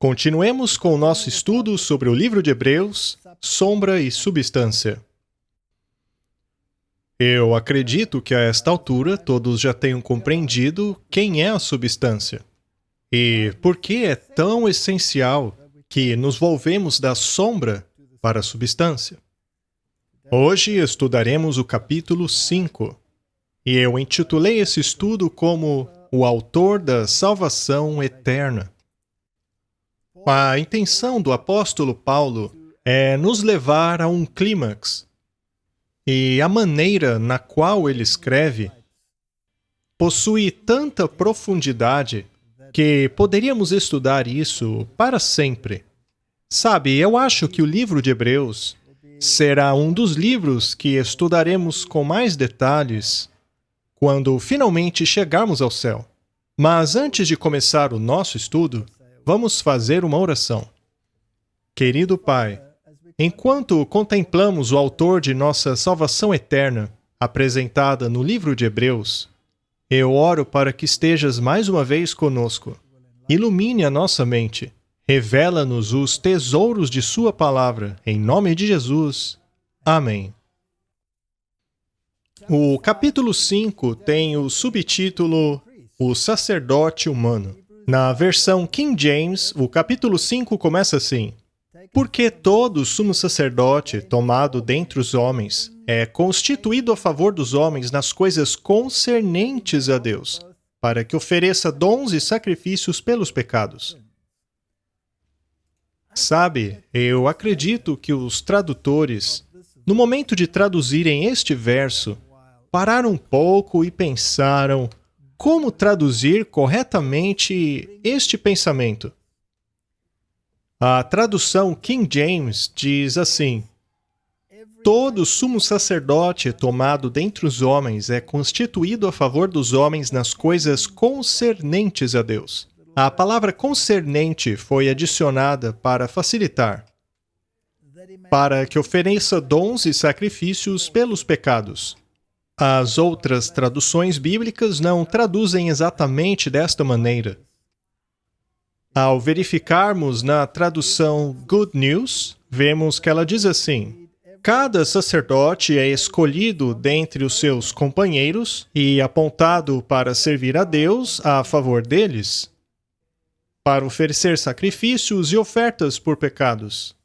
Continuemos com o nosso estudo sobre o livro de Hebreus, Sombra e Substância. Eu acredito que a esta altura todos já tenham compreendido quem é a substância e por que é tão essencial que nos volvemos da sombra para a substância. Hoje estudaremos o capítulo 5 e eu intitulei esse estudo como O Autor da Salvação Eterna. A intenção do apóstolo Paulo é nos levar a um clímax, e a maneira na qual ele escreve possui tanta profundidade que poderíamos estudar isso para sempre. Sabe, eu acho que o livro de Hebreus será um dos livros que estudaremos com mais detalhes quando finalmente chegarmos ao céu. Mas antes de começar o nosso estudo, vamos fazer uma oração. Querido Pai, enquanto contemplamos o autor de nossa salvação eterna, apresentada no livro de Hebreus, eu oro para que estejas mais uma vez conosco. Ilumine a nossa mente. Revela-nos os tesouros de Sua palavra, em nome de Jesus. Amém. O capítulo 5 tem o subtítulo O Sacerdote Humano. Na versão King James, o capítulo 5 começa assim: Porque todo sumo sacerdote, tomado dentre os homens, é constituído a favor dos homens nas coisas concernentes a Deus, para que ofereça dons e sacrifícios pelos pecados. Sabe, eu acredito que os tradutores, no momento de traduzirem este verso, pararam um pouco e pensaram: como traduzir corretamente este pensamento? A tradução King James diz assim: Todo sumo sacerdote tomado dentre os homens é constituído a favor dos homens nas coisas concernentes a Deus. A palavra concernente foi adicionada para facilitar, para que ofereça dons e sacrifícios pelos pecados. As outras traduções bíblicas não traduzem exatamente desta maneira. Ao verificarmos na tradução Good News, vemos que ela diz assim: Cada sacerdote é escolhido dentre os seus companheiros e apontado para servir a Deus a favor deles, para oferecer sacrifícios e ofertas por pecados.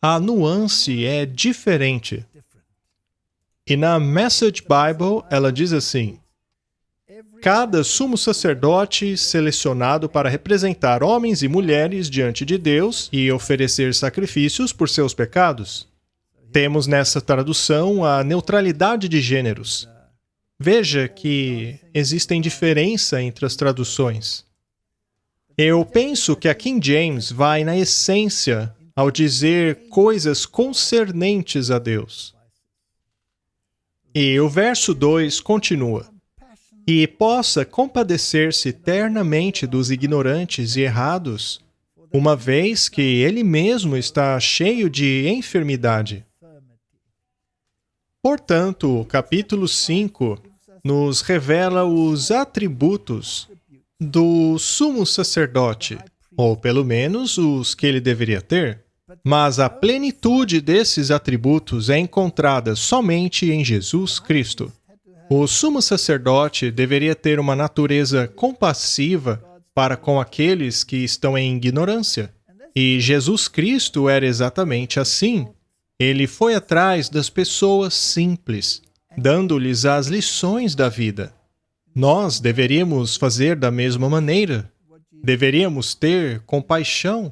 A nuance é diferente. E na Message Bible, ela diz assim: Cada sumo sacerdote selecionado para representar homens e mulheres diante de Deus e oferecer sacrifícios por seus pecados. Temos nessa tradução a neutralidade de gêneros. Veja que existem diferenças entre as traduções. Eu penso que a King James vai na essência ao dizer coisas concernentes a Deus. E o verso 2 continua: E possa compadecer-se eternamente dos ignorantes e errados, uma vez que ele mesmo está cheio de enfermidade. Portanto, o capítulo 5 nos revela os atributos do sumo sacerdote, ou pelo menos os que ele deveria ter. Mas a plenitude desses atributos é encontrada somente em Jesus Cristo. O sumo sacerdote deveria ter uma natureza compassiva para com aqueles que estão em ignorância. E Jesus Cristo era exatamente assim. Ele foi atrás das pessoas simples, dando-lhes as lições da vida. Nós deveríamos fazer da mesma maneira. Deveríamos ter compaixão,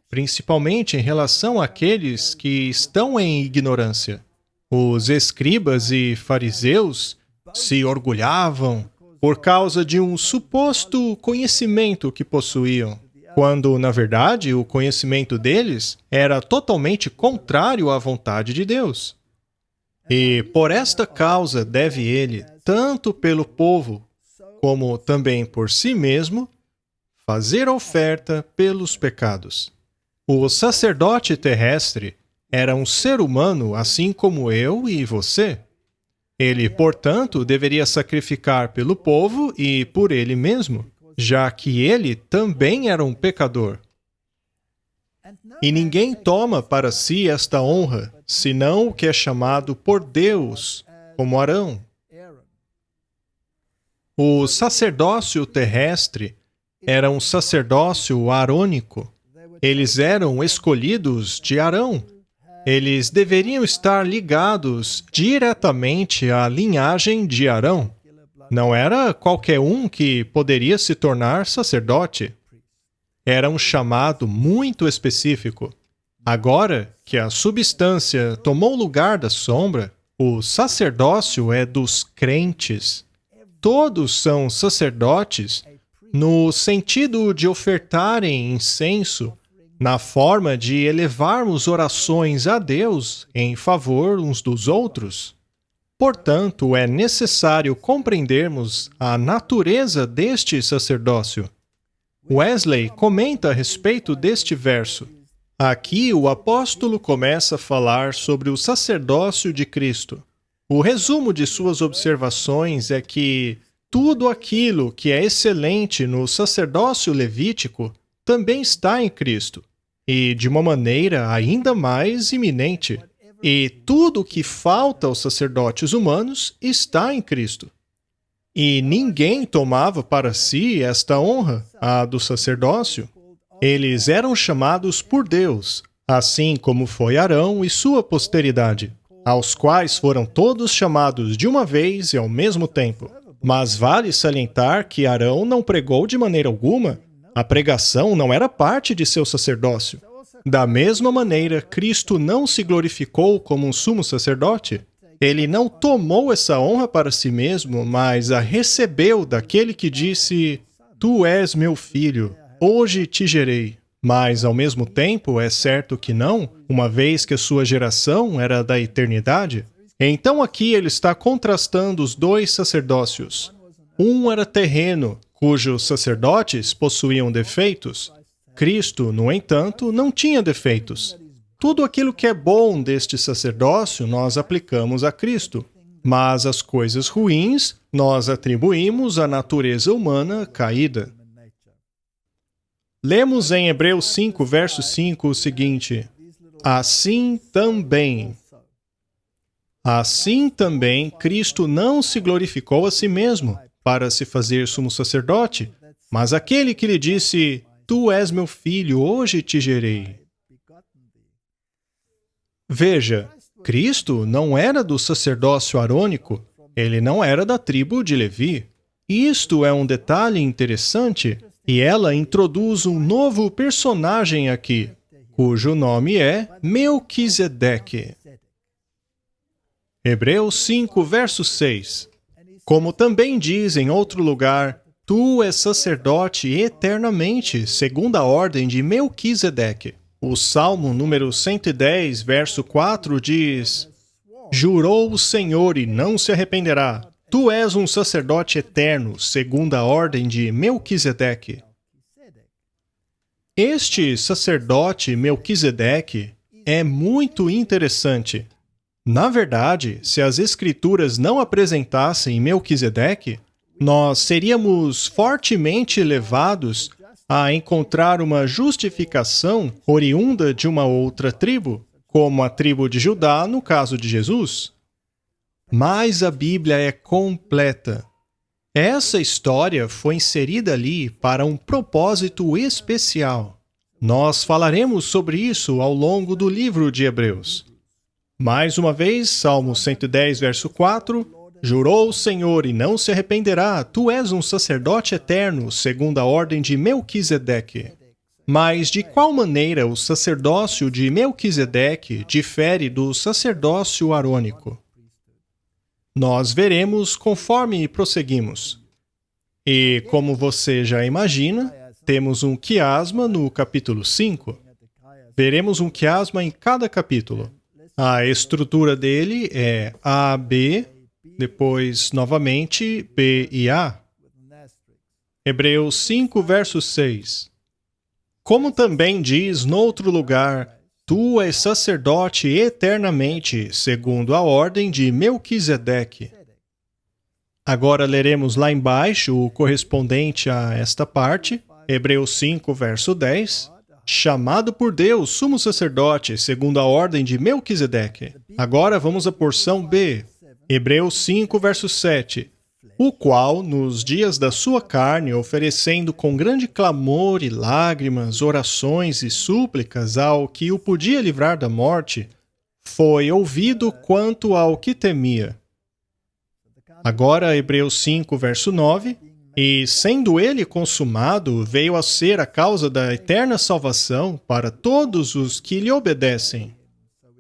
principalmente em relação àqueles que estão em ignorância. Os escribas e fariseus se orgulhavam por causa de um suposto conhecimento que possuíam, quando, na verdade, o conhecimento deles era totalmente contrário à vontade de Deus. E por esta causa deve ele, tanto pelo povo, como também por si mesmo, fazer oferta pelos pecados. O sacerdote terrestre era um ser humano assim como eu e você. Ele, portanto, deveria sacrificar pelo povo e por ele mesmo, já que ele também era um pecador. E ninguém toma para si esta honra, senão o que é chamado por Deus, como Arão. O sacerdócio terrestre era um sacerdócio arônico. Eles eram escolhidos de Arão. Eles deveriam estar ligados diretamente à linhagem de Arão. Não era qualquer um que poderia se tornar sacerdote. Era um chamado muito específico. Agora que a substância tomou lugar da sombra, o sacerdócio é dos crentes. Todos são sacerdotes no sentido de ofertarem incenso, na forma de elevarmos orações a Deus em favor uns dos outros. Portanto, é necessário compreendermos a natureza deste sacerdócio. Wesley comenta a respeito deste verso. Aqui o apóstolo começa a falar sobre o sacerdócio de Cristo. O resumo de suas observações é que tudo aquilo que é excelente no sacerdócio levítico também está em Cristo, e de uma maneira ainda mais iminente. E tudo o que falta aos sacerdotes humanos está em Cristo. E ninguém tomava para si esta honra, a do sacerdócio. Eles eram chamados por Deus, assim como foi Arão e sua posteridade, aos quais foram todos chamados de uma vez e ao mesmo tempo. Mas vale salientar que Arão não pregou de maneira alguma. A pregação não era parte de seu sacerdócio. Da mesma maneira, Cristo não se glorificou como um sumo sacerdote. Ele não tomou essa honra para si mesmo, mas a recebeu daquele que disse: "Tu és meu filho, hoje te gerei." Mas, ao mesmo tempo, é certo que não, uma vez que a sua geração era da eternidade. Então aqui ele está contrastando os dois sacerdócios. Um era terreno, cujos sacerdotes possuíam defeitos. Cristo, no entanto, não tinha defeitos. Tudo aquilo que é bom deste sacerdócio nós aplicamos a Cristo, mas as coisas ruins nós atribuímos à natureza humana caída. Lemos em Hebreus 5, verso 5 o seguinte: Assim também Cristo não se glorificou a si mesmo para se fazer sumo sacerdote, mas aquele que lhe disse: "Tu és meu filho, hoje te gerei." Veja, Cristo não era do sacerdócio arônico, ele não era da tribo de Levi. Isto é um detalhe interessante, e ela introduz um novo personagem aqui, cujo nome é Melquisedeque. Hebreus 5, verso 6. Como também diz em outro lugar: "Tu és sacerdote eternamente, segundo a ordem de Melquisedeque." O Salmo número 110, verso 4 diz: "Jurou o Senhor e não se arrependerá. Tu és um sacerdote eterno, segundo a ordem de Melquisedeque." Este sacerdote Melquisedeque é muito interessante. Na verdade, se as Escrituras não apresentassem Melquisedeque, nós seríamos fortemente levados a encontrar uma justificação oriunda de uma outra tribo, como a tribo de Judá no caso de Jesus. Mas a Bíblia é completa. Essa história foi inserida ali para um propósito especial. Nós falaremos sobre isso ao longo do livro de Hebreus. Mais uma vez, Salmo 110, verso 4, jurou o Senhor e não se arrependerá, tu és um sacerdote eterno, segundo a ordem de Melquisedeque. Mas de qual maneira o sacerdócio de Melquisedeque difere do sacerdócio arônico? Nós veremos conforme prosseguimos. E, como você já imagina, temos um quiasma no capítulo 5. Veremos um quiasma em cada capítulo. A estrutura dele é A, B, depois, novamente, B e A. Hebreus 5, verso 6. Como também diz noutro lugar, tu és sacerdote eternamente, segundo a ordem de Melquisedeque. Agora leremos lá embaixo o correspondente a esta parte, Hebreus 5, verso 10. Chamado por Deus, sumo sacerdote, segundo a ordem de Melquisedeque. Agora vamos à porção B. Hebreus 5, verso 7. O qual, nos dias da sua carne, oferecendo com grande clamor e lágrimas, orações e súplicas ao que o podia livrar da morte, foi ouvido quanto ao que temia. Agora, Hebreus 5, verso 9. E, sendo ele consumado, veio a ser a causa da eterna salvação para todos os que lhe obedecem.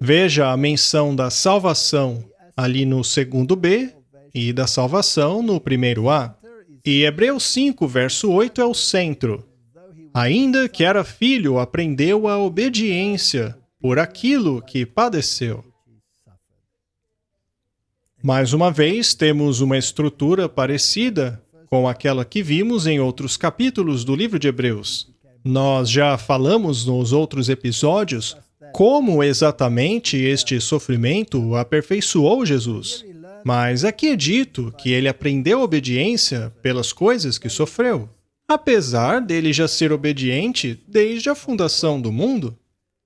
Veja a menção da salvação ali no segundo B e da salvação no primeiro A. E Hebreus 5, verso 8 é o centro. Ainda que era filho, aprendeu a obediência por aquilo que padeceu. Mais uma vez, temos uma estrutura parecida com aquela que vimos em outros capítulos do livro de Hebreus. Nós já falamos nos outros episódios como exatamente este sofrimento aperfeiçoou Jesus. Mas aqui é dito que ele aprendeu obediência pelas coisas que sofreu, apesar dele já ser obediente desde a fundação do mundo.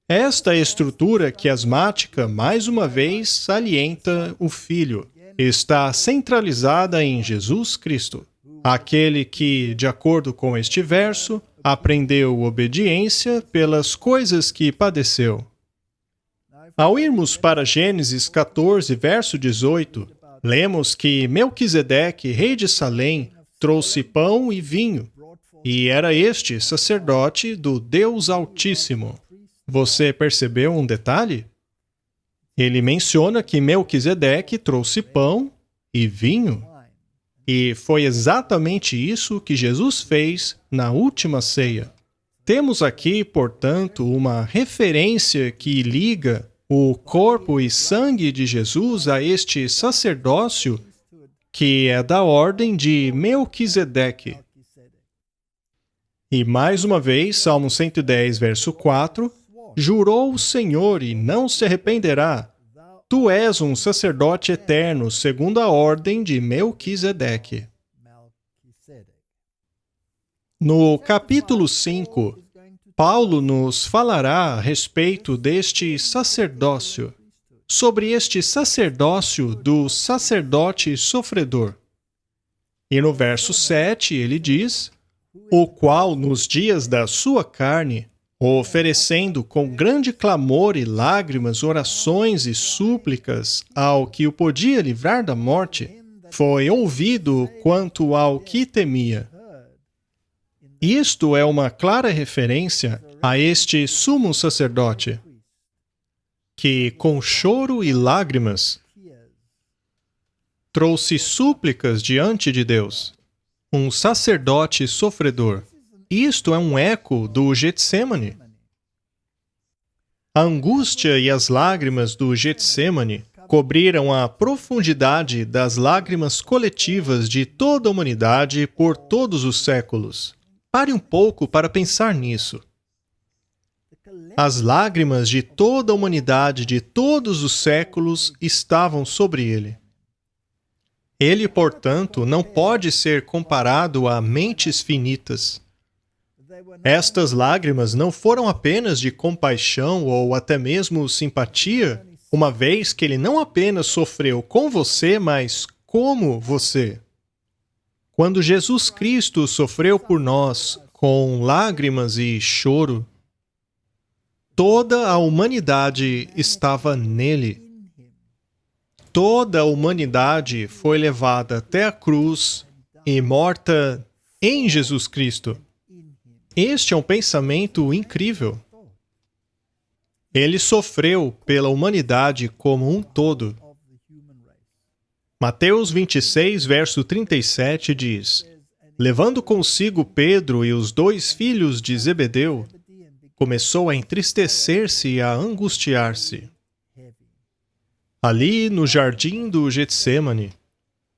Esta estrutura quiasmática, mais uma vez, salienta o Filho. Está centralizada em Jesus Cristo. Aquele que, de acordo com este verso, aprendeu obediência pelas coisas que padeceu. Ao irmos para Gênesis 14, verso 18, lemos que Melquisedeque, rei de Salém, trouxe pão e vinho, e era este sacerdote do Deus Altíssimo. Você percebeu um detalhe? Ele menciona que Melquisedeque trouxe pão e vinho. E foi exatamente isso que Jesus fez na última ceia. Temos aqui, portanto, uma referência que liga o corpo e sangue de Jesus a este sacerdócio que é da ordem de Melquisedeque. E mais uma vez, Salmo 110, verso 4, jurou o Senhor e não se arrependerá. Tu és um sacerdote eterno, segundo a ordem de Melquisedeque. No capítulo 5, Paulo nos falará a respeito deste sacerdócio, sobre este sacerdócio do sacerdote sofredor. E no verso 7 ele diz, o qual nos dias da sua carne, oferecendo com grande clamor e lágrimas, orações e súplicas ao que o podia livrar da morte, foi ouvido quanto ao que temia. Isto é uma clara referência a este sumo sacerdote, que, com choro e lágrimas, trouxe súplicas diante de Deus. Um sacerdote sofredor. Isto é um eco do Getsêmani. A angústia e as lágrimas do Getsêmani cobriram a profundidade das lágrimas coletivas de toda a humanidade por todos os séculos. Pare um pouco para pensar nisso. As lágrimas de toda a humanidade de todos os séculos estavam sobre ele. Ele, portanto, não pode ser comparado a mentes finitas. Estas lágrimas não foram apenas de compaixão ou até mesmo simpatia uma vez que ele não apenas sofreu com você, mas como você. Quando Jesus Cristo sofreu por nós, com lágrimas e choro, toda a humanidade estava nele. Toda a humanidade foi levada até a cruz e morta em Jesus Cristo. Este é um pensamento incrível. Ele sofreu pela humanidade como um todo. Mateus 26, verso 37 diz: levando consigo Pedro e os 2 filhos de Zebedeu, começou a entristecer-se e a angustiar-se. Ali no jardim do Getsêmani,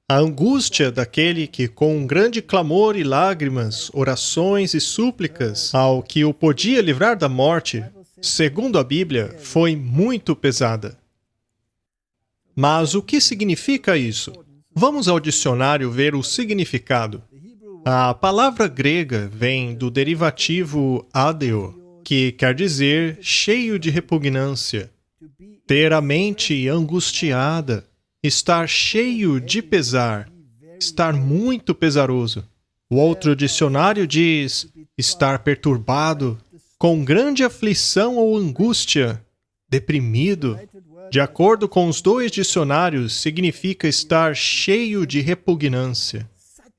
a angústia daquele que, com um grande clamor e lágrimas, orações e súplicas ao que o podia livrar da morte, segundo a Bíblia, foi muito pesada. Mas o que significa isso? Vamos ao dicionário ver o significado. A palavra grega vem do derivativo adeo, que quer dizer cheio de repugnância, ter a mente angustiada, estar cheio de pesar, estar muito pesaroso. O outro dicionário diz estar perturbado, com grande aflição ou angústia, deprimido. De acordo com os 2 dicionários, significa estar cheio de repugnância,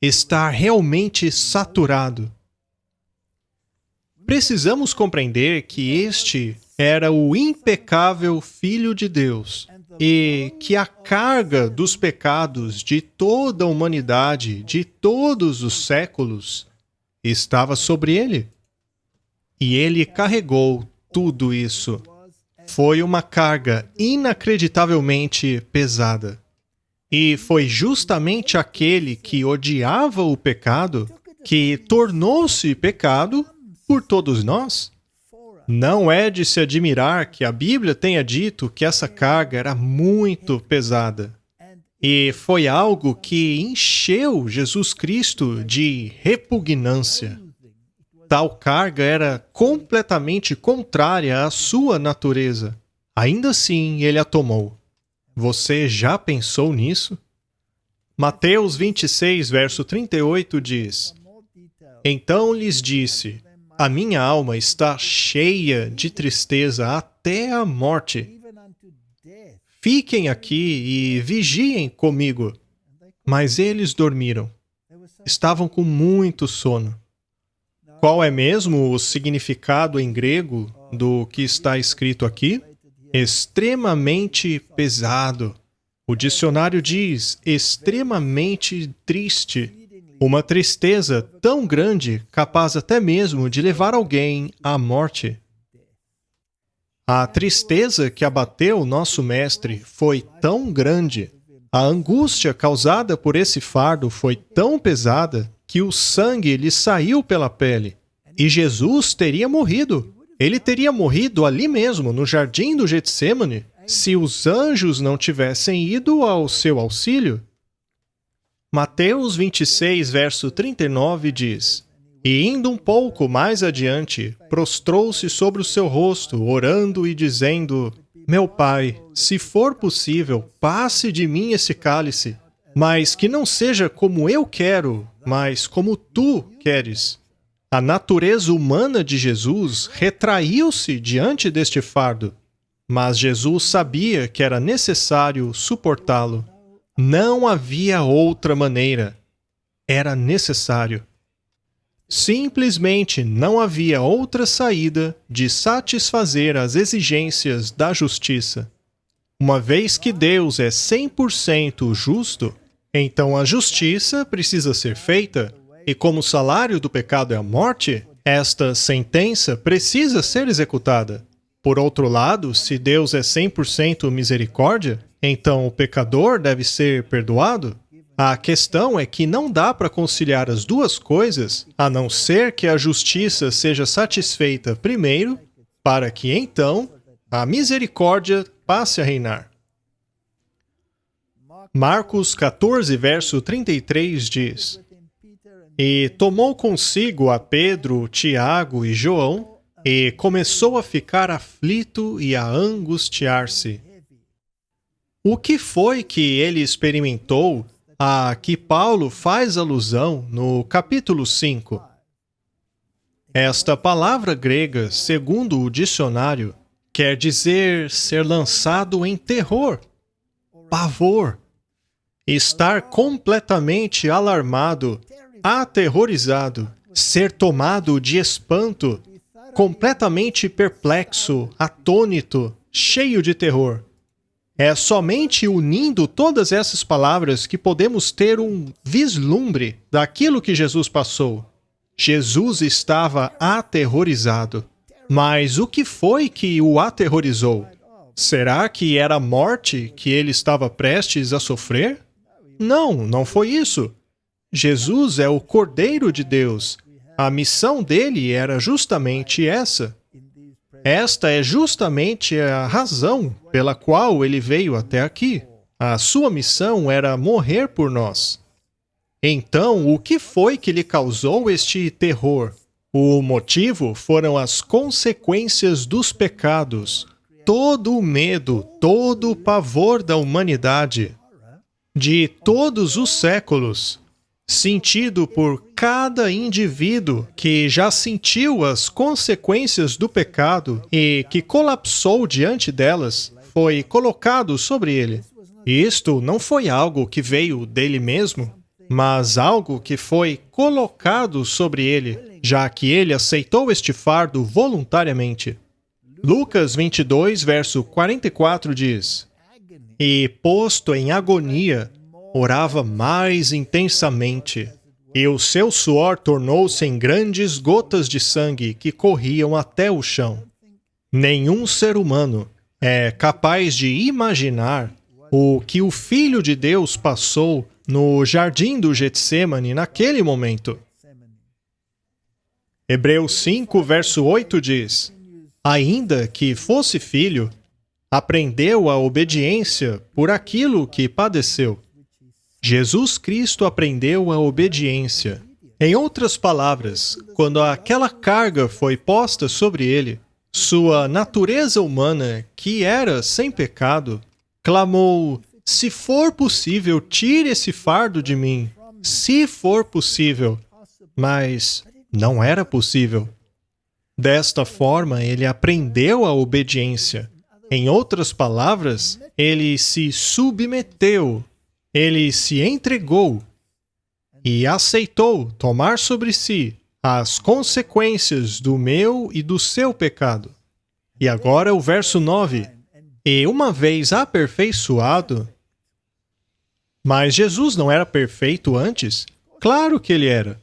estar realmente saturado. Precisamos compreender que este era o impecável Filho de Deus e que a carga dos pecados de toda a humanidade, de todos os séculos, estava sobre ele. E ele carregou tudo isso. Foi uma carga inacreditavelmente pesada. E foi justamente aquele que odiava o pecado que tornou-se pecado por todos nós. Não é de se admirar que a Bíblia tenha dito que essa carga era muito pesada. E foi algo que encheu Jesus Cristo de repugnância. Tal carga era completamente contrária à sua natureza. Ainda assim, ele a tomou. Você já pensou nisso? Mateus 26, verso 38 diz: então lhes disse: a minha alma está cheia de tristeza até a morte. Fiquem aqui e vigiem comigo. Mas eles dormiram. Estavam com muito sono. Qual é mesmo o significado em grego do que está escrito aqui? Extremamente pesado. O dicionário diz extremamente triste. Uma tristeza tão grande, capaz até mesmo de levar alguém à morte. A tristeza que abateu nosso mestre foi tão grande, a angústia causada por esse fardo foi tão pesada que o sangue lhe saiu pela pele. E Jesus teria morrido. Ele teria morrido ali mesmo, no jardim do Getsêmani, se os anjos não tivessem ido ao seu auxílio. Mateus 26, verso 39 diz: e indo um pouco mais adiante, prostrou-se sobre o seu rosto, orando e dizendo: meu Pai, se for possível, passe de mim esse cálice, mas que não seja como eu quero, mas como tu queres. A natureza humana de Jesus retraiu-se diante deste fardo, mas Jesus sabia que era necessário suportá-lo. Não havia outra maneira. Era necessário. Simplesmente não havia outra saída de satisfazer as exigências da justiça. Uma vez que Deus é 100% justo, então a justiça precisa ser feita, e como o salário do pecado é a morte, esta sentença precisa ser executada. Por outro lado, se Deus é 100% misericórdia, então o pecador deve ser perdoado? A questão é que não dá para conciliar as duas coisas, a não ser que a justiça seja satisfeita primeiro, para que então a misericórdia passe a reinar. Marcos 14, verso 33 diz: e tomou consigo a Pedro, Tiago e João, e começou a ficar aflito e a angustiar-se. O que foi que ele experimentou a que Paulo faz alusão no capítulo 5? Esta palavra grega, segundo o dicionário, quer dizer ser lançado em terror, pavor, estar completamente alarmado, aterrorizado, ser tomado de espanto, completamente perplexo, atônito, cheio de terror. É somente unindo todas essas palavras que podemos ter um vislumbre daquilo que Jesus passou. Jesus estava aterrorizado. Mas o que foi que o aterrorizou? Será que era a morte que ele estava prestes a sofrer? Não, não foi isso. Jesus é o Cordeiro de Deus. A missão dele era justamente essa. Esta é justamente a razão pela qual ele veio até aqui. A sua missão era morrer por nós. Então, o que foi que lhe causou este terror? O motivo foram as consequências dos pecados, todo o medo, todo o pavor da humanidade, de todos os séculos, sentido por cada indivíduo que já sentiu as consequências do pecado e que colapsou diante delas, foi colocado sobre ele. Isto não foi algo que veio dele mesmo, mas algo que foi colocado sobre ele, já que ele aceitou este fardo voluntariamente. Lucas 22, verso 44 diz: E, posto em agonia, orava mais intensamente, e o seu suor tornou-se em grandes gotas de sangue que corriam até o chão. Nenhum ser humano é capaz de imaginar o que o Filho de Deus passou no jardim do Getsêmani naquele momento. Hebreus 5, verso 8 diz: Ainda que fosse filho, aprendeu a obediência por aquilo que padeceu. Jesus Cristo aprendeu a obediência. Em outras palavras, quando aquela carga foi posta sobre ele, sua natureza humana, que era sem pecado, clamou: Se for possível, tire esse fardo de mim. Se for possível. Mas não era possível. Desta forma, ele aprendeu a obediência. Em outras palavras, ele se submeteu. Ele se entregou e aceitou tomar sobre si as consequências do meu e do seu pecado. E agora o verso 9. E uma vez aperfeiçoado... Mas Jesus não era perfeito antes? Claro que ele era.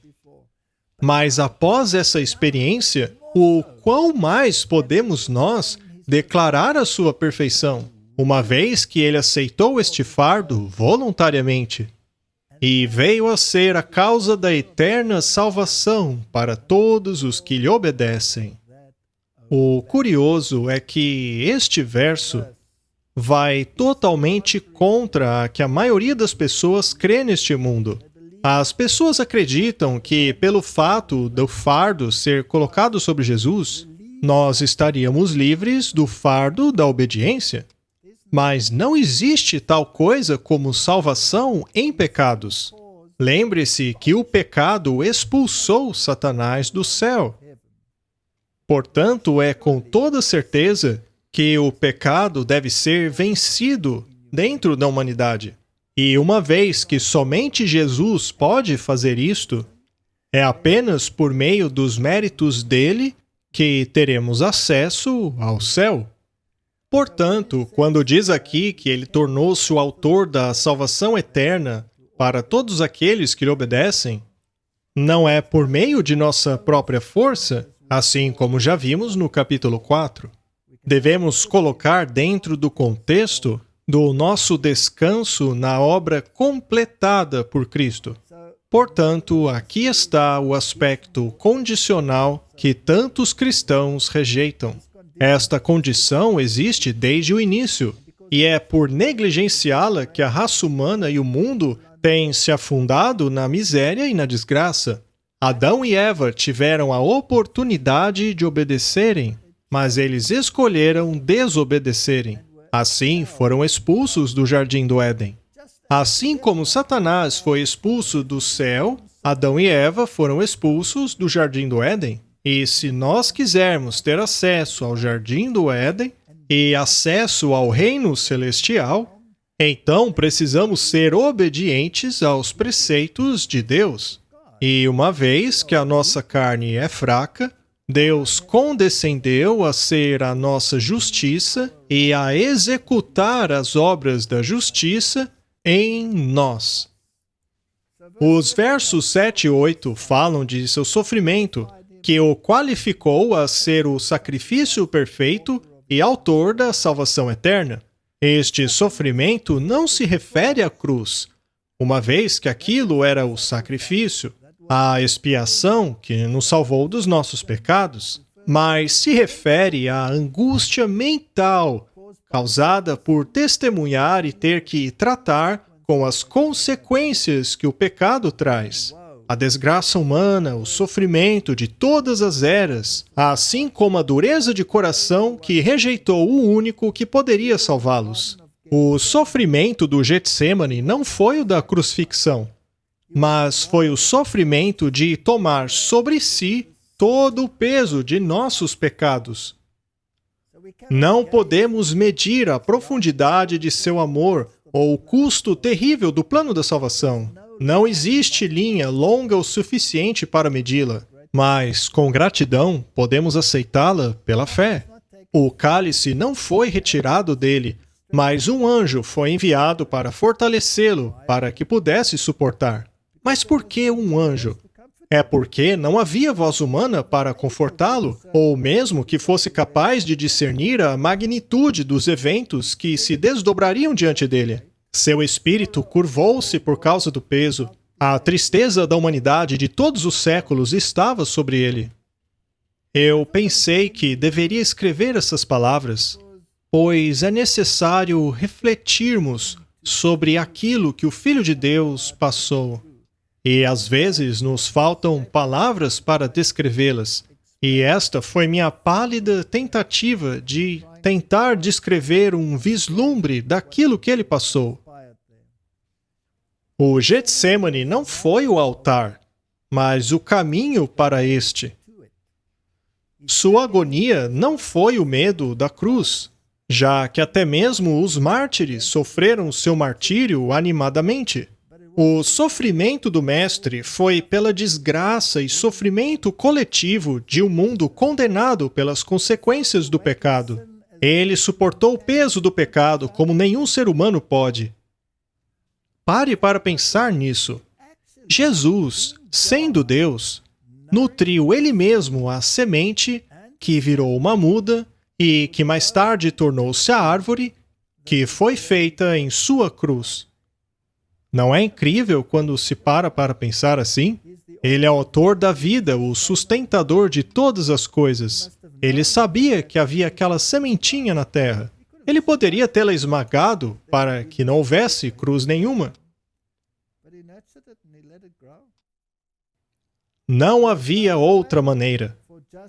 Mas após essa experiência, o quão mais podemos nós declarar a sua perfeição? Uma vez que ele aceitou este fardo voluntariamente e veio a ser a causa da eterna salvação para todos os que lhe obedecem. O curioso é que este verso vai totalmente contra a que a maioria das pessoas crê neste mundo. As pessoas acreditam que, pelo fato do fardo ser colocado sobre Jesus, nós estaríamos livres do fardo da obediência. Mas não existe tal coisa como salvação em pecados. Lembre-se que o pecado expulsou Satanás do céu. Portanto, é com toda certeza que o pecado deve ser vencido dentro da humanidade. E uma vez que somente Jesus pode fazer isto, é apenas por meio dos méritos dele que teremos acesso ao céu. Portanto, quando diz aqui que ele tornou-se o autor da salvação eterna para todos aqueles que lhe obedecem, não é por meio de nossa própria força, assim como já vimos no capítulo 4. Devemos colocar dentro do contexto do nosso descanso na obra completada por Cristo. Portanto, aqui está o aspecto condicional que tantos cristãos rejeitam. Esta condição existe desde o início, e é por negligenciá-la que a raça humana e o mundo têm se afundado na miséria e na desgraça. Adão e Eva tiveram a oportunidade de obedecerem, mas eles escolheram desobedecerem. Assim foram expulsos do jardim do Éden. Assim como Satanás foi expulso do céu, Adão e Eva foram expulsos do jardim do Éden. E se nós quisermos ter acesso ao jardim do Éden e acesso ao reino celestial, então precisamos ser obedientes aos preceitos de Deus. E uma vez que a nossa carne é fraca, Deus condescendeu a ser a nossa justiça e a executar as obras da justiça em nós. Os versos 7 e 8 falam de seu sofrimento, que o qualificou a ser o sacrifício perfeito e autor da salvação eterna. Este sofrimento não se refere à cruz, uma vez que aquilo era o sacrifício, a expiação que nos salvou dos nossos pecados, mas se refere à angústia mental causada por testemunhar e ter que tratar com as consequências que o pecado traz. A desgraça humana, o sofrimento de todas as eras, assim como a dureza de coração que rejeitou o único que poderia salvá-los. O sofrimento do Getsêmani não foi o da crucifixão, mas foi o sofrimento de tomar sobre si todo o peso de nossos pecados. Não podemos medir a profundidade de seu amor ou o custo terrível do plano da salvação. Não existe linha longa o suficiente para medi-la, mas, com gratidão, podemos aceitá-la pela fé. O cálice não foi retirado dele, mas um anjo foi enviado para fortalecê-lo, para que pudesse suportar. Mas por que um anjo? É porque não havia voz humana para confortá-lo, ou mesmo que fosse capaz de discernir a magnitude dos eventos que se desdobrariam diante dele. Seu espírito curvou-se por causa do peso. A tristeza da humanidade de todos os séculos estava sobre ele. Eu pensei que deveria escrever essas palavras, pois é necessário refletirmos sobre aquilo que o Filho de Deus passou. E às vezes nos faltam palavras para descrevê-las. E esta foi minha pálida tentativa de tentar descrever um vislumbre daquilo que ele passou. O Getsêmani não foi o altar, mas o caminho para este. Sua agonia não foi o medo da cruz, já que até mesmo os mártires sofreram seu martírio animadamente. O sofrimento do Mestre foi pela desgraça e sofrimento coletivo de um mundo condenado pelas consequências do pecado. Ele suportou o peso do pecado como nenhum ser humano pode. Pare para pensar nisso. Jesus, sendo Deus, nutriu ele mesmo a semente que virou uma muda e que mais tarde tornou-se a árvore que foi feita em sua cruz. Não é incrível quando se para pensar assim? Ele é o autor da vida, o sustentador de todas as coisas. Ele sabia que havia aquela sementinha na terra. Ele poderia tê-la esmagado para que não houvesse cruz nenhuma. Não havia outra maneira.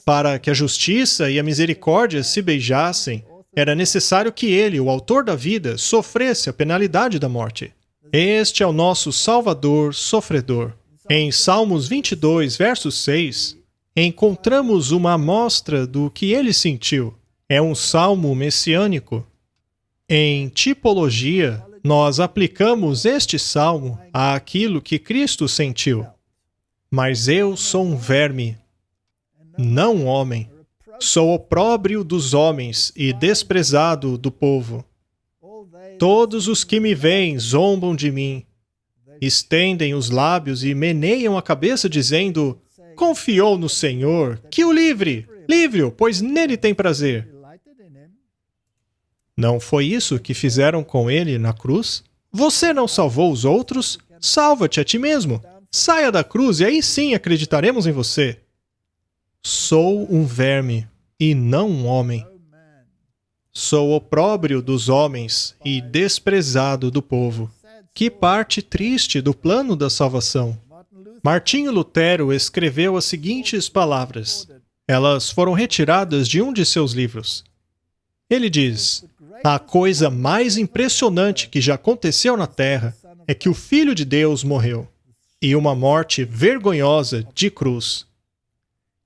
Para que a justiça e a misericórdia se beijassem, era necessário que ele, o autor da vida, sofresse a penalidade da morte. Este é o nosso Salvador sofredor. Em Salmos 22, verso 6, encontramos uma amostra do que ele sentiu. É um salmo messiânico. Em tipologia, nós aplicamos este salmo àquilo que Cristo sentiu. Mas eu sou um verme, não um homem. Sou opróbrio dos homens e desprezado do povo. Todos os que me veem zombam de mim, estendem os lábios e meneiam a cabeça dizendo: confiou no Senhor, que o livre, livre-o, pois nele tem prazer. Não foi isso que fizeram com ele na cruz? Você não salvou os outros? Salva-te a ti mesmo. Saia da cruz e aí sim acreditaremos em você. Sou um verme e não um homem. Sou opróbrio dos homens e desprezado do povo. Que parte triste do plano da salvação. Martinho Lutero escreveu as seguintes palavras. Elas foram retiradas de um de seus livros. Ele diz: A coisa mais impressionante que já aconteceu na Terra é que o Filho de Deus morreu. E uma morte vergonhosa de cruz.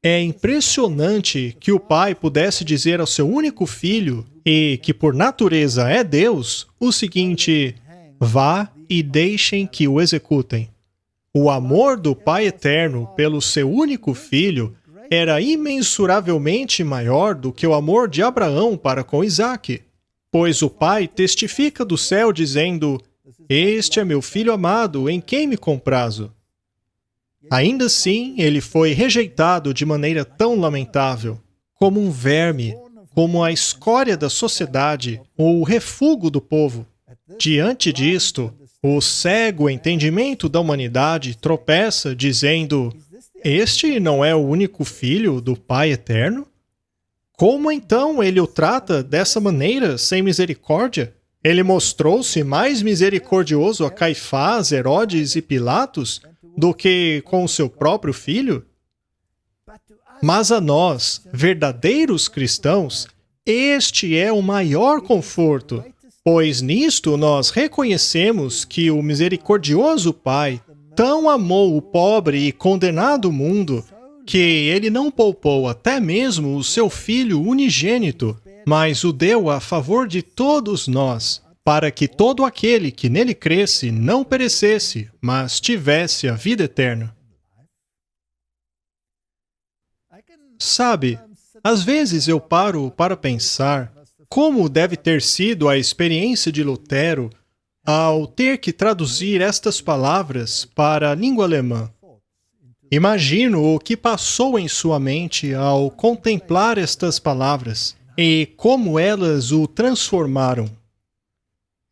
É impressionante que o Pai pudesse dizer ao seu único filho, e que por natureza é Deus, o seguinte: vá e deixem que o executem. O amor do Pai Eterno pelo seu único filho era imensuravelmente maior do que o amor de Abraão para com Isaque, pois o Pai testifica do céu dizendo: este é meu filho amado, em quem me comprazo. Ainda assim, ele foi rejeitado de maneira tão lamentável, como um verme, como a escória da sociedade ou o refúgio do povo. Diante disto, o cego entendimento da humanidade tropeça, dizendo: este não é o único filho do Pai Eterno? Como então ele o trata dessa maneira, sem misericórdia? Ele mostrou-se mais misericordioso a Caifás, Herodes e Pilatos do que com o seu próprio filho? Mas a nós, verdadeiros cristãos, este é o maior conforto, pois nisto nós reconhecemos que o misericordioso Pai tão amou o pobre e condenado mundo que ele não poupou até mesmo o seu Filho unigênito, mas o deu a favor de todos nós, para que todo aquele que nele cresce não perecesse, mas tivesse a vida eterna. Sabe, às vezes eu paro para pensar como deve ter sido a experiência de Lutero ao ter que traduzir estas palavras para a língua alemã. Imagino o que passou em sua mente ao contemplar estas palavras e como elas o transformaram.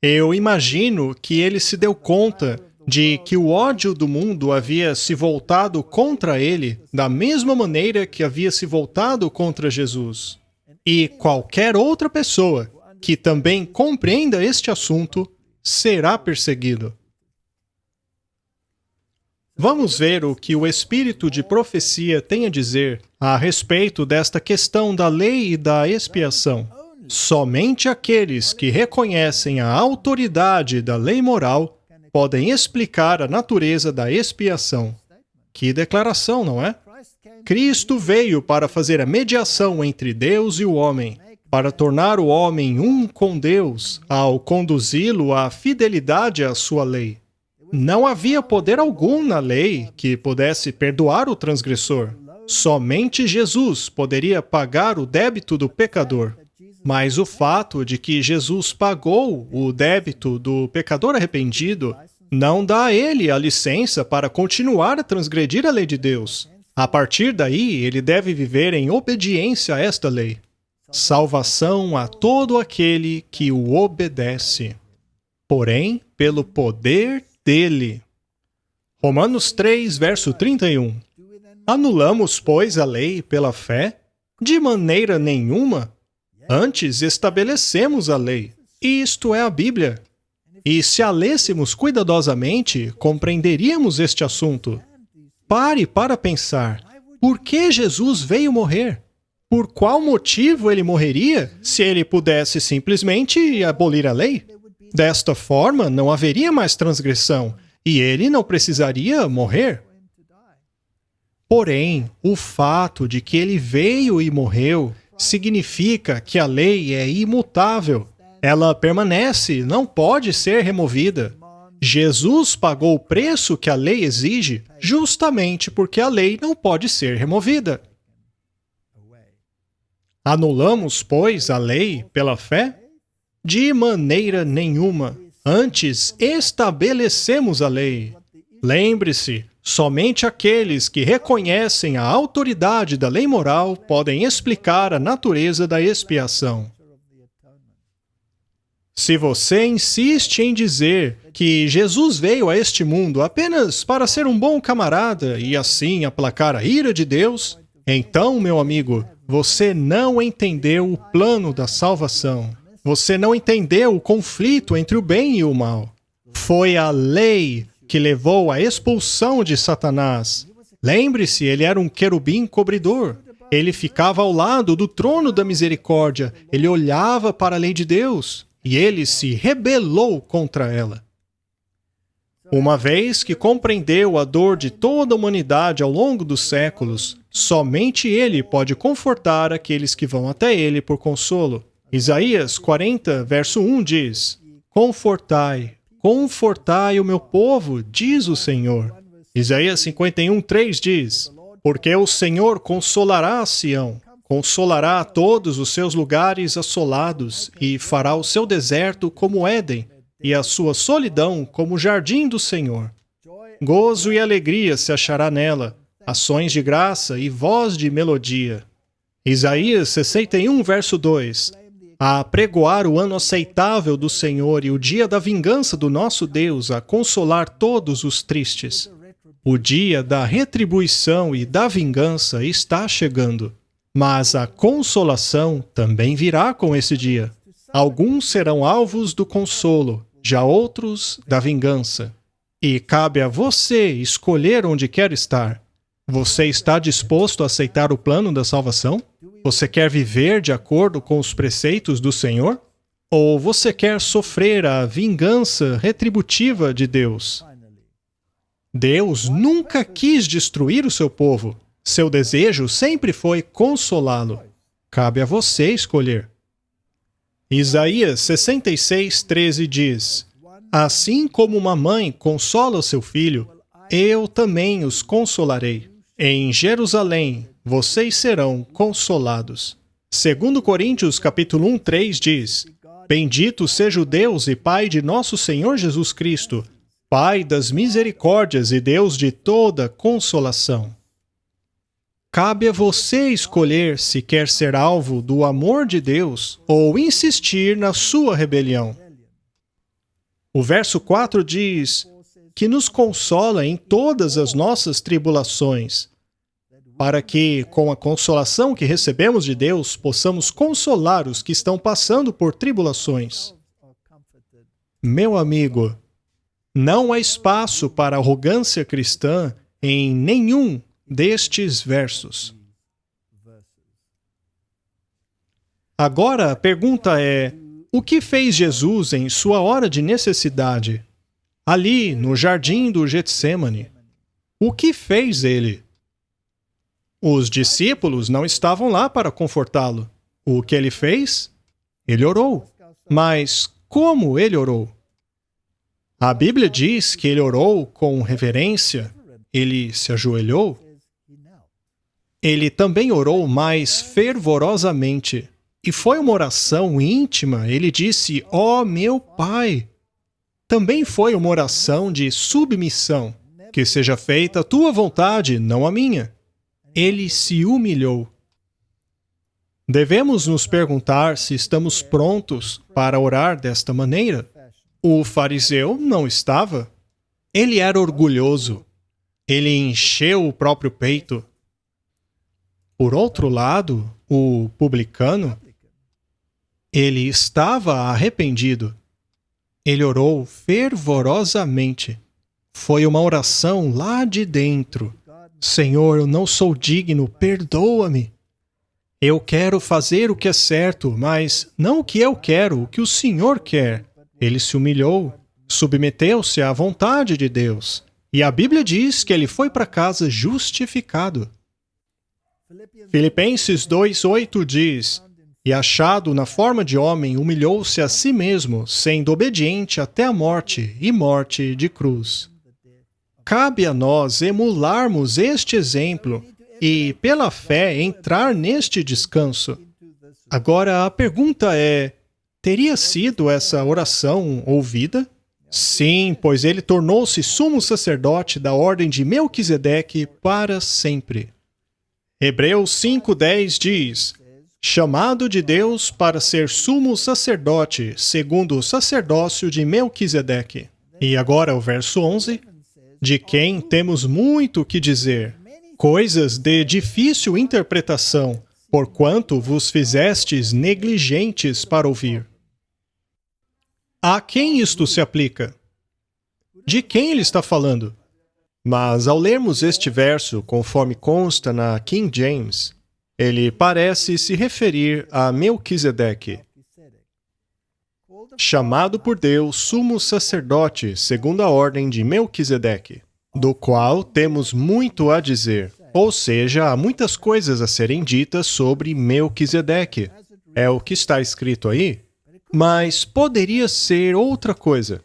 Eu imagino que ele se deu conta de que o ódio do mundo havia se voltado contra ele da mesma maneira que havia se voltado contra Jesus. E qualquer outra pessoa que também compreenda este assunto será perseguido. Vamos ver o que o Espírito de profecia tem a dizer a respeito desta questão da lei e da expiação. Somente aqueles que reconhecem a autoridade da lei moral podem explicar a natureza da expiação. Que declaração, não é? Cristo veio para fazer a mediação entre Deus e o homem, para tornar o homem um com Deus, ao conduzi-lo à fidelidade à sua lei. Não havia poder algum na lei que pudesse perdoar o transgressor. Somente Jesus poderia pagar o débito do pecador. Mas o fato de que Jesus pagou o débito do pecador arrependido não dá a ele a licença para continuar a transgredir a lei de Deus. A partir daí, ele deve viver em obediência a esta lei. Salvação a todo aquele que o obedece, porém, pelo poder dele. Romanos 3, verso 31. Anulamos, pois, a lei pela fé? De maneira nenhuma. Antes estabelecemos a lei. Isto é a Bíblia. E se a lêssemos cuidadosamente, compreenderíamos este assunto. Pare para pensar. Por que Jesus veio morrer? Por qual motivo ele morreria se ele pudesse simplesmente abolir a lei? Desta forma, não haveria mais transgressão, e ele não precisaria morrer. Porém, o fato de que ele veio e morreu significa que a lei é imutável. Ela permanece, não pode ser removida. Jesus pagou o preço que a lei exige justamente porque a lei não pode ser removida. Anulamos, pois, a lei pela fé? De maneira nenhuma. Antes, estabelecemos a lei. Lembre-se, somente aqueles que reconhecem a autoridade da lei moral podem explicar a natureza da expiação. Se você insiste em dizer que Jesus veio a este mundo apenas para ser um bom camarada e assim aplacar a ira de Deus, então, meu amigo, você não entendeu o plano da salvação. Você não entendeu o conflito entre o bem e o mal. Foi a lei que levou à expulsão de Satanás. Lembre-se, ele era um querubim cobridor. Ele ficava ao lado do trono da misericórdia, ele olhava para a lei de Deus e ele se rebelou contra ela. Uma vez que compreendeu a dor de toda a humanidade ao longo dos séculos, somente ele pode confortar aqueles que vão até ele por consolo. Isaías 40, verso 1 diz: Confortai, confortai o meu povo, diz o Senhor. Isaías 51, 3 diz: Porque o Senhor consolará a Sião, consolará todos os seus lugares assolados e fará o seu deserto como Éden e a sua solidão como o jardim do Senhor. Gozo e alegria se achará nela, ações de graça e voz de melodia. Isaías 61, verso 2: A apregoar o ano aceitável do Senhor e o dia da vingança do nosso Deus, a consolar todos os tristes. O dia da retribuição e da vingança está chegando, mas a consolação também virá com esse dia. Alguns serão alvos do consolo, já outros da vingança. E cabe a você escolher onde quer estar. Você está disposto a aceitar o plano da salvação? Você quer viver de acordo com os preceitos do Senhor? Ou você quer sofrer a vingança retributiva de Deus? Deus nunca quis destruir o seu povo. Seu desejo sempre foi consolá-lo. Cabe a você escolher. Isaías 66, 13 diz: Assim como uma mãe consola o seu filho, eu também os consolarei. Em Jerusalém, vocês serão consolados. 2 Coríntios capítulo 1, 3 diz: Bendito seja o Deus e Pai de nosso Senhor Jesus Cristo, Pai das misericórdias e Deus de toda consolação. Cabe a você escolher se quer ser alvo do amor de Deus ou insistir na sua rebelião. O verso 4 diz que nos consola em todas as nossas tribulações, para que, com a consolação que recebemos de Deus, possamos consolar os que estão passando por tribulações. Meu amigo, não há espaço para arrogância cristã em nenhum destes versos. Agora a pergunta é: o que fez Jesus em sua hora de necessidade? Ali, no jardim do Getsêmani. O que fez ele? Os discípulos não estavam lá para confortá-lo. O que ele fez? Ele orou. Mas como ele orou? A Bíblia diz que ele orou com reverência, ele se ajoelhou. Ele também orou mais fervorosamente. E foi uma oração íntima. Ele disse: Ó meu Pai. Também foi uma oração de submissão. Que seja feita a tua vontade, não a minha. Ele se humilhou. Devemos nos perguntar se estamos prontos para orar desta maneira. O fariseu não estava. Ele era orgulhoso. Ele encheu o próprio peito. Por outro lado, o publicano, ele estava arrependido. Ele orou fervorosamente. Foi uma oração lá de dentro. Senhor, eu não sou digno, perdoa-me. Eu quero fazer o que é certo, mas não o que eu quero, o que o Senhor quer. Ele se humilhou, submeteu-se à vontade de Deus. E a Bíblia diz que ele foi para casa justificado. Filipenses 2:8 diz: E achado na forma de homem, humilhou-se a si mesmo, sendo obediente até a morte e morte de cruz. Cabe a nós emularmos este exemplo e, pela fé, entrar neste descanso. Agora, a pergunta é: teria sido essa oração ouvida? Sim, pois ele tornou-se sumo sacerdote da ordem de Melquisedeque para sempre. Hebreus 5:10 diz: chamado de Deus para ser sumo sacerdote, segundo o sacerdócio de Melquisedeque. E agora o verso 11: de quem temos muito que dizer, coisas de difícil interpretação, porquanto vos fizestes negligentes para ouvir. A quem isto se aplica? De quem ele está falando? Mas ao lermos este verso, conforme consta na King James, Ele parece se referir a Melquisedeque, chamado por Deus sumo sacerdote segundo a ordem de Melquisedeque, do qual temos muito a dizer. Ou seja, há muitas coisas a serem ditas sobre Melquisedeque. É o que está escrito aí. Mas poderia ser outra coisa.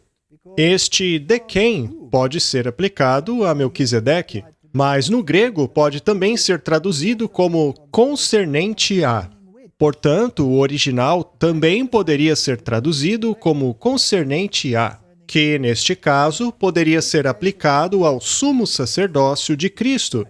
Este dequém pode ser aplicado a Melquisedeque, mas no grego pode também ser traduzido como concernente a. Portanto, o original também poderia ser traduzido como concernente a, que, neste caso, poderia ser aplicado ao sumo sacerdócio de Cristo.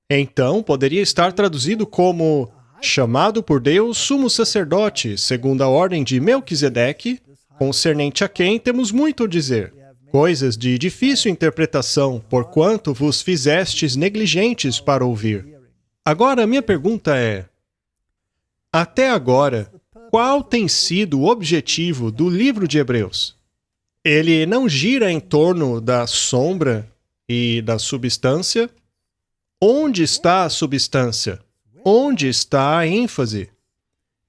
Então, poderia estar traduzido como chamado por Deus sumo sacerdote, segundo a ordem de Melquisedeque, concernente a quem temos muito a dizer. Coisas de difícil interpretação, porquanto vos fizestes negligentes para ouvir. Agora, minha pergunta é: até agora, qual tem sido o objetivo do livro de Hebreus? Ele não gira em torno da sombra e da substância? Onde está a substância? Onde está a ênfase?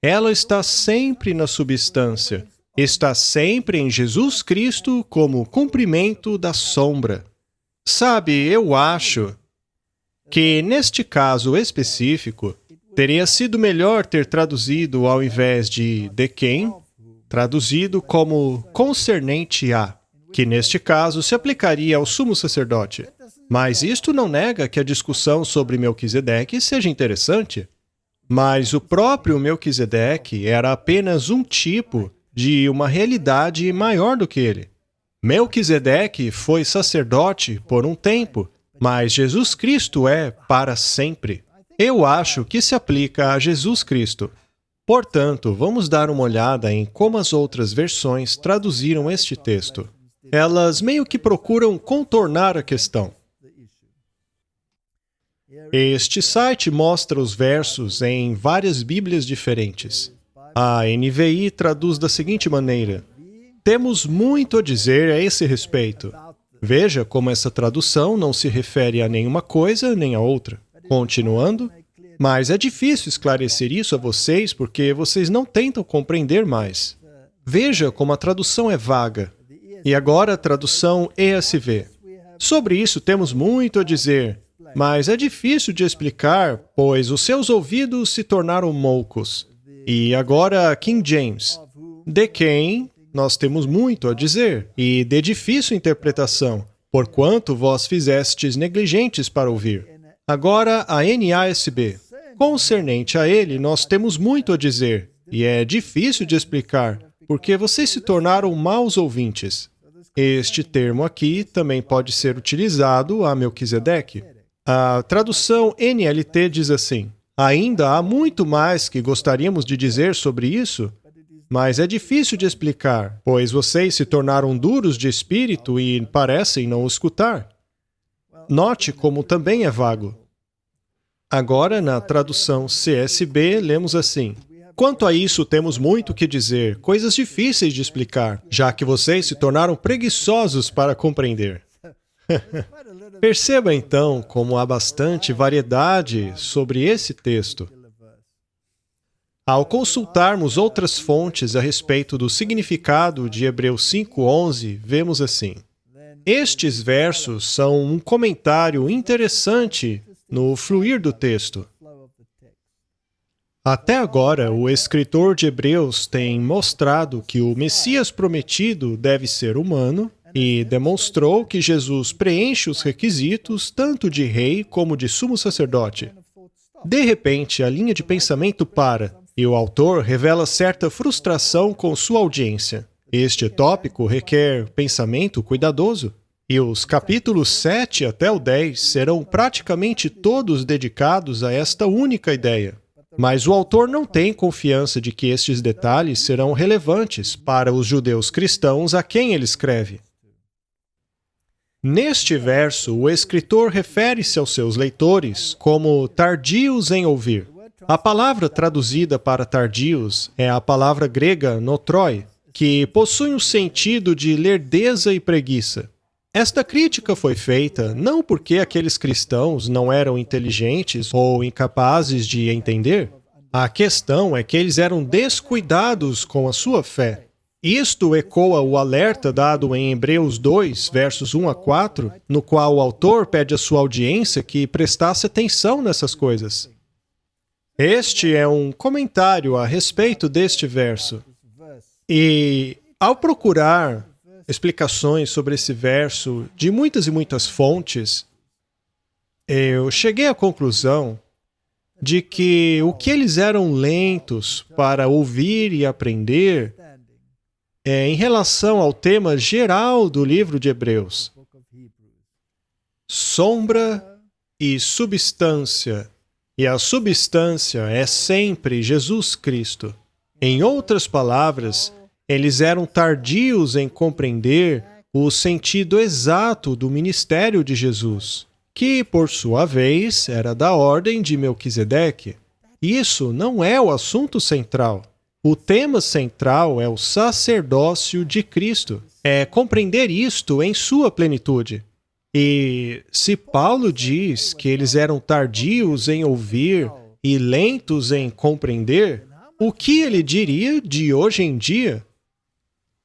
Ela está sempre na substância. Está sempre em Jesus Cristo como cumprimento da sombra. Sabe, eu acho que, neste caso específico, teria sido melhor ter traduzido, ao invés de dequém, traduzido como concernente a, que neste caso se aplicaria ao sumo sacerdote. Mas isto não nega que a discussão sobre Melquisedeque seja interessante. Mas o próprio Melquisedeque era apenas um tipo de uma realidade maior do que ele. Melquisedeque foi sacerdote por um tempo, mas Jesus Cristo é para sempre. Eu acho que se aplica a Jesus Cristo. Portanto, vamos dar uma olhada em como as outras versões traduziram este texto. Elas meio que procuram contornar a questão. Este site mostra os versos em várias Bíblias diferentes. A NVI traduz da seguinte maneira: temos muito a dizer a esse respeito. Veja como essa tradução não se refere a nenhuma coisa nem a outra. Continuando, mas é difícil esclarecer isso a vocês porque vocês não tentam compreender mais. Veja como a tradução é vaga. E agora a tradução ESV. Sobre isso temos muito a dizer, mas é difícil de explicar, pois os seus ouvidos se tornaram moucos. E agora King James. De quem nós temos muito a dizer, e de difícil interpretação, porquanto vós fizestes negligentes para ouvir. Agora a NASB. Concernente a ele, nós temos muito a dizer, e é difícil de explicar, porque vocês se tornaram maus ouvintes. Este termo aqui também pode ser utilizado a Melquisedeque. A tradução NLT diz assim: ainda há muito mais que gostaríamos de dizer sobre isso, mas é difícil de explicar, pois vocês se tornaram duros de espírito e parecem não o escutar. Note como também é vago. Agora, na tradução CSB, lemos assim: quanto a isso, temos muito que dizer, coisas difíceis de explicar, já que vocês se tornaram preguiçosos para compreender. Perceba, então, como há bastante variedade sobre esse texto. Ao consultarmos outras fontes a respeito do significado de Hebreus 5:11, vemos assim: estes versos são um comentário interessante no fluir do texto. Até agora, o escritor de Hebreus tem mostrado que o Messias prometido deve ser humano e demonstrou que Jesus preenche os requisitos tanto de rei como de sumo sacerdote. De repente, a linha de pensamento para, e o autor revela certa frustração com sua audiência. Este tópico requer pensamento cuidadoso. E os capítulos 7 até o 10 serão praticamente todos dedicados a esta única ideia. Mas o autor não tem confiança de que estes detalhes serão relevantes para os judeus cristãos a quem ele escreve. Neste verso, o escritor refere-se aos seus leitores como tardios em ouvir. A palavra traduzida para tardios é a palavra grega notroi, que possui um sentido de lerdeza e preguiça. Esta crítica foi feita não porque aqueles cristãos não eram inteligentes ou incapazes de entender. A questão é que eles eram descuidados com a sua fé. Isto ecoa o alerta dado em Hebreus 2, versos 1 a 4, no qual o autor pede à sua audiência que prestasse atenção nessas coisas. Este é um comentário a respeito deste verso. E, ao procurar explicações sobre esse verso de muitas e muitas fontes, eu cheguei à conclusão de que o que eles eram lentos para ouvir e aprender em relação ao tema geral do livro de Hebreus. Sombra e substância. E a substância é sempre Jesus Cristo. Em outras palavras, eles eram tardios em compreender o sentido exato do ministério de Jesus, que, por sua vez, era da ordem de Melquisedeque. Isso não é o assunto central. O tema central é o sacerdócio de Cristo. É compreender isto em sua plenitude. E se Paulo diz que eles eram tardios em ouvir e lentos em compreender, o que ele diria de hoje em dia?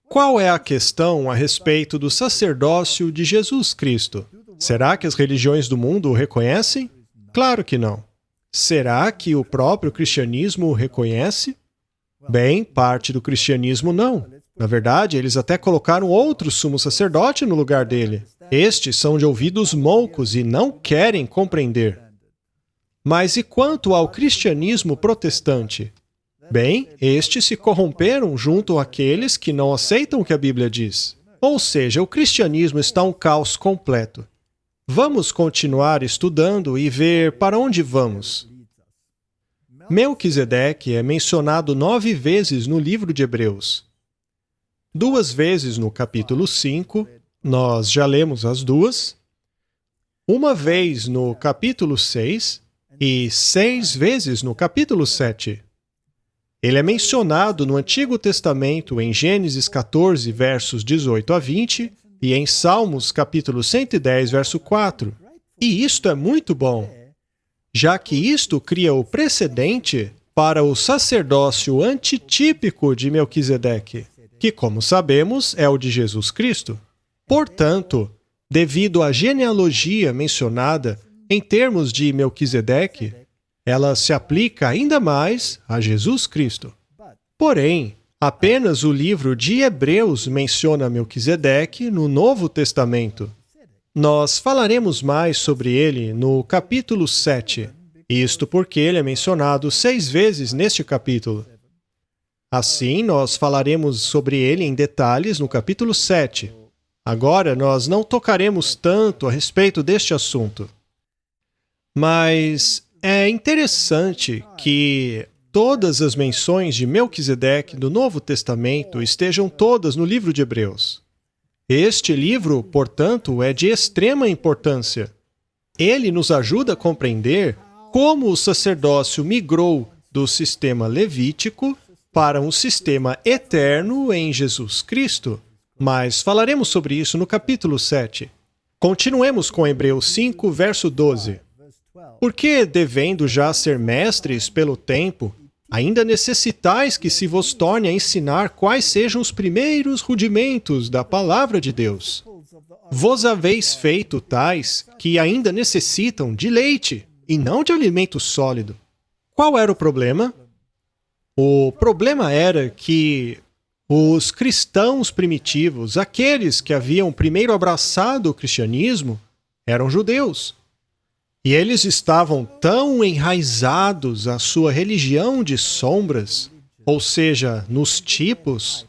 Qual é a questão a respeito do sacerdócio de Jesus Cristo? Será que as religiões do mundo o reconhecem? Claro que não. Será que o próprio cristianismo o reconhece? Bem, parte do cristianismo não. Na verdade, eles até colocaram outro sumo sacerdote no lugar dele. Estes são de ouvidos moucos e não querem compreender. Mas e quanto ao cristianismo protestante? Bem, estes se corromperam junto àqueles que não aceitam o que a Bíblia diz. Ou seja, o cristianismo está um caos completo. Vamos continuar estudando e ver para onde vamos. Melquisedeque é mencionado 9 vezes no livro de Hebreus. 2 vezes no capítulo 5, nós já lemos as 2. 1 vez no capítulo 6 e 6 vezes no capítulo 7. Ele é mencionado no Antigo Testamento em Gênesis 14, versos 18 a 20, e em Salmos, capítulo 110, verso 4. E isto é muito bom, já que isto cria o precedente para o sacerdócio antitípico de Melquisedeque, que, como sabemos, é o de Jesus Cristo. Portanto, devido à genealogia mencionada em termos de Melquisedeque, ela se aplica ainda mais a Jesus Cristo. Porém, apenas o livro de Hebreus menciona Melquisedeque no Novo Testamento. Nós falaremos mais sobre ele no capítulo 7, isto porque ele é mencionado 6 vezes neste capítulo. Assim, nós falaremos sobre ele em detalhes no capítulo 7. Agora, nós não tocaremos tanto a respeito deste assunto. Mas é interessante que todas as menções de Melquisedeque do Novo Testamento estejam todas no livro de Hebreus. Este livro, portanto, é de extrema importância. Ele nos ajuda a compreender como o sacerdócio migrou do sistema levítico para um sistema eterno em Jesus Cristo. Mas falaremos sobre isso no capítulo 7. Continuemos com Hebreus 5, verso 12. Porque, devendo já ser mestres pelo tempo, ainda necessitais que se vos torne a ensinar quais sejam os primeiros rudimentos da palavra de Deus. Vos haveis feito tais que ainda necessitam de leite e não de alimento sólido. Qual era o problema? O problema era que os cristãos primitivos, aqueles que haviam primeiro abraçado o cristianismo, eram judeus. E eles estavam tão enraizados à sua religião de sombras, ou seja, nos tipos,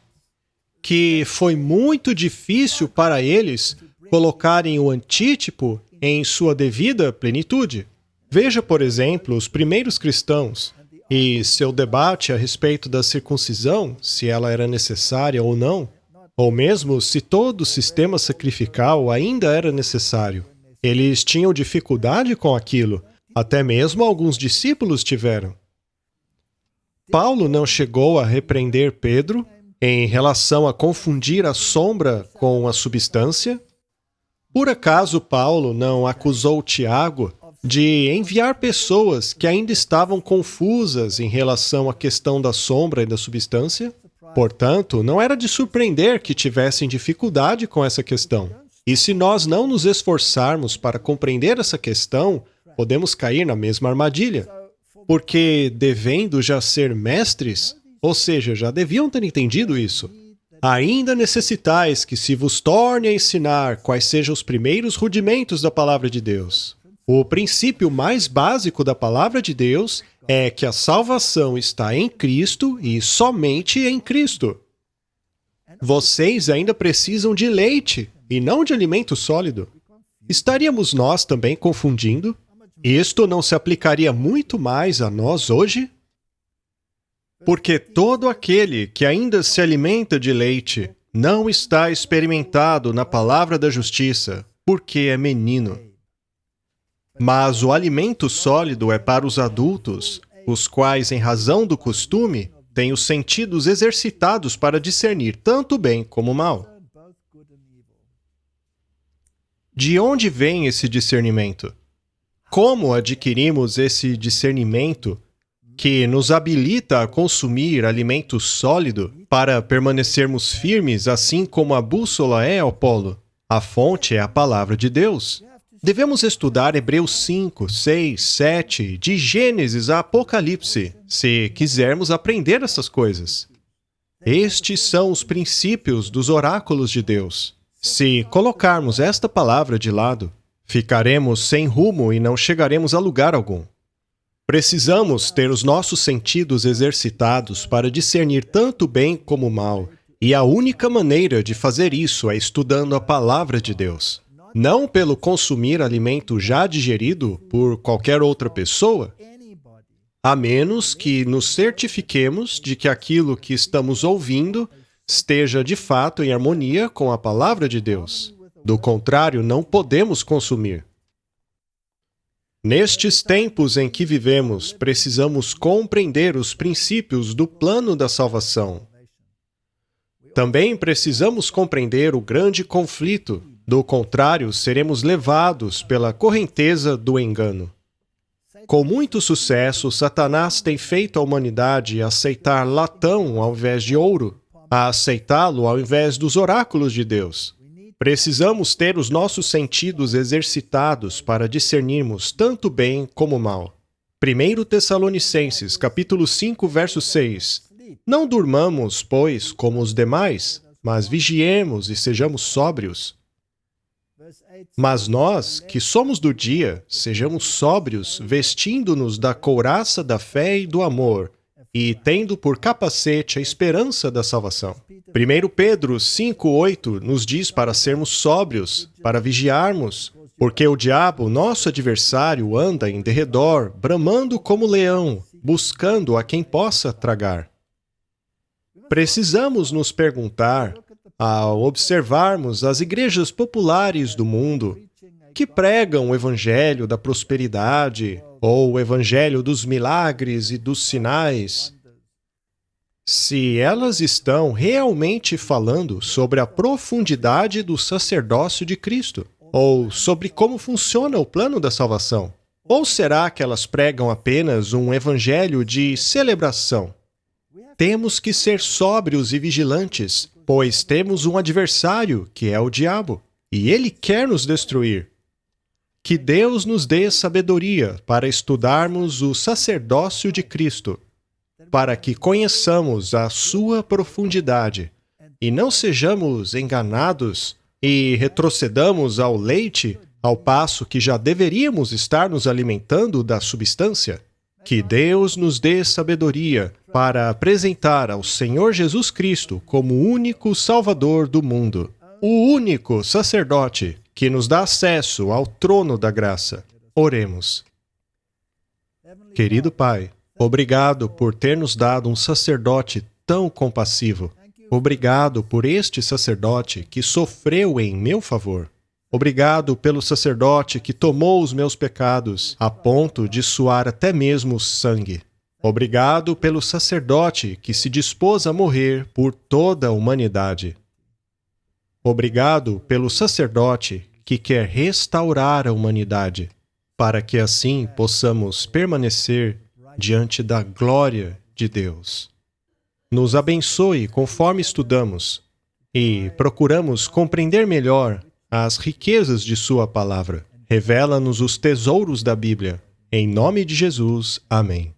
que foi muito difícil para eles colocarem o antítipo em sua devida plenitude. Veja, por exemplo, os primeiros cristãos e seu debate a respeito da circuncisão, se ela era necessária ou não, ou mesmo se todo o sistema sacrificial ainda era necessário. Eles tinham dificuldade com aquilo, até mesmo alguns discípulos tiveram. Paulo não chegou a repreender Pedro em relação a confundir a sombra com a substância? Por acaso Paulo não acusou Tiago de enviar pessoas que ainda estavam confusas em relação à questão da sombra e da substância? Portanto, não era de surpreender que tivessem dificuldade com essa questão. E se nós não nos esforçarmos para compreender essa questão, podemos cair na mesma armadilha. Porque, devendo já ser mestres, ou seja, já deviam ter entendido isso, ainda necessitais que se vos torne a ensinar quais sejam os primeiros rudimentos da palavra de Deus. O princípio mais básico da palavra de Deus é que a salvação está em Cristo e somente em Cristo. Vocês ainda precisam de leite e não de alimento sólido. Estaríamos nós também confundindo? Isto não se aplicaria muito mais a nós hoje? Porque todo aquele que ainda se alimenta de leite não está experimentado na palavra da justiça, porque é menino. Mas o alimento sólido é para os adultos, os quais, em razão do costume, têm os sentidos exercitados para discernir tanto o bem como o mal. De onde vem esse discernimento? Como adquirimos esse discernimento que nos habilita a consumir alimento sólido para permanecermos firmes, assim como a bússola é ao polo? A fonte é a palavra de Deus. Devemos estudar Hebreus 5, 6, 7, de Gênesis a Apocalipse, se quisermos aprender essas coisas. Estes são os princípios dos oráculos de Deus. Se colocarmos esta palavra de lado, ficaremos sem rumo e não chegaremos a lugar algum. Precisamos ter os nossos sentidos exercitados para discernir tanto o bem como o mal, e a única maneira de fazer isso é estudando a palavra de Deus. Não pelo consumir alimento já digerido por qualquer outra pessoa, a menos que nos certifiquemos de que aquilo que estamos ouvindo esteja de fato em harmonia com a palavra de Deus. Do contrário, não podemos consumir. Nestes tempos em que vivemos, precisamos compreender os princípios do plano da salvação. Também precisamos compreender o grande conflito. Do contrário, seremos levados pela correnteza do engano. Com muito sucesso, Satanás tem feito a humanidade aceitar latão ao invés de ouro, a aceitá-lo ao invés dos oráculos de Deus. Precisamos ter os nossos sentidos exercitados para discernirmos tanto bem como mal. 1 Tessalonicenses, capítulo 5, verso 6. Não durmamos, pois, como os demais, mas vigiemos e sejamos sóbrios. Mas nós, que somos do dia, sejamos sóbrios, vestindo-nos da couraça da fé e do amor, e tendo por capacete a esperança da salvação. 1 Pedro 5,8 nos diz para sermos sóbrios, para vigiarmos, porque o diabo, nosso adversário, anda em derredor, bramando como leão, buscando a quem possa tragar. Precisamos nos perguntar, ao observarmos as igrejas populares do mundo, que pregam o evangelho da prosperidade ou o evangelho dos milagres e dos sinais, se elas estão realmente falando sobre a profundidade do sacerdócio de Cristo, ou sobre como funciona o plano da salvação, ou será que elas pregam apenas um evangelho de celebração? Temos que ser sóbrios e vigilantes, pois temos um adversário, que é o diabo, e ele quer nos destruir. Que Deus nos dê sabedoria para estudarmos o sacerdócio de Cristo, para que conheçamos a sua profundidade e não sejamos enganados e retrocedamos ao leite, ao passo que já deveríamos estar nos alimentando da substância. Que Deus nos dê sabedoria para apresentar ao Senhor Jesus Cristo como o único Salvador do mundo, o único sacerdote que nos dá acesso ao trono da graça. Oremos. Querido Pai, obrigado por ter nos dado um sacerdote tão compassivo. Obrigado por este sacerdote que sofreu em meu favor. Obrigado pelo sacerdote que tomou os meus pecados a ponto de suar até mesmo sangue. Obrigado pelo sacerdote que se dispôs a morrer por toda a humanidade. Obrigado pelo sacerdote que quer restaurar a humanidade, para que assim possamos permanecer diante da glória de Deus. Nos abençoe conforme estudamos e procuramos compreender melhor as riquezas de Sua palavra. Revela-nos os tesouros da Bíblia. Em nome de Jesus. Amém.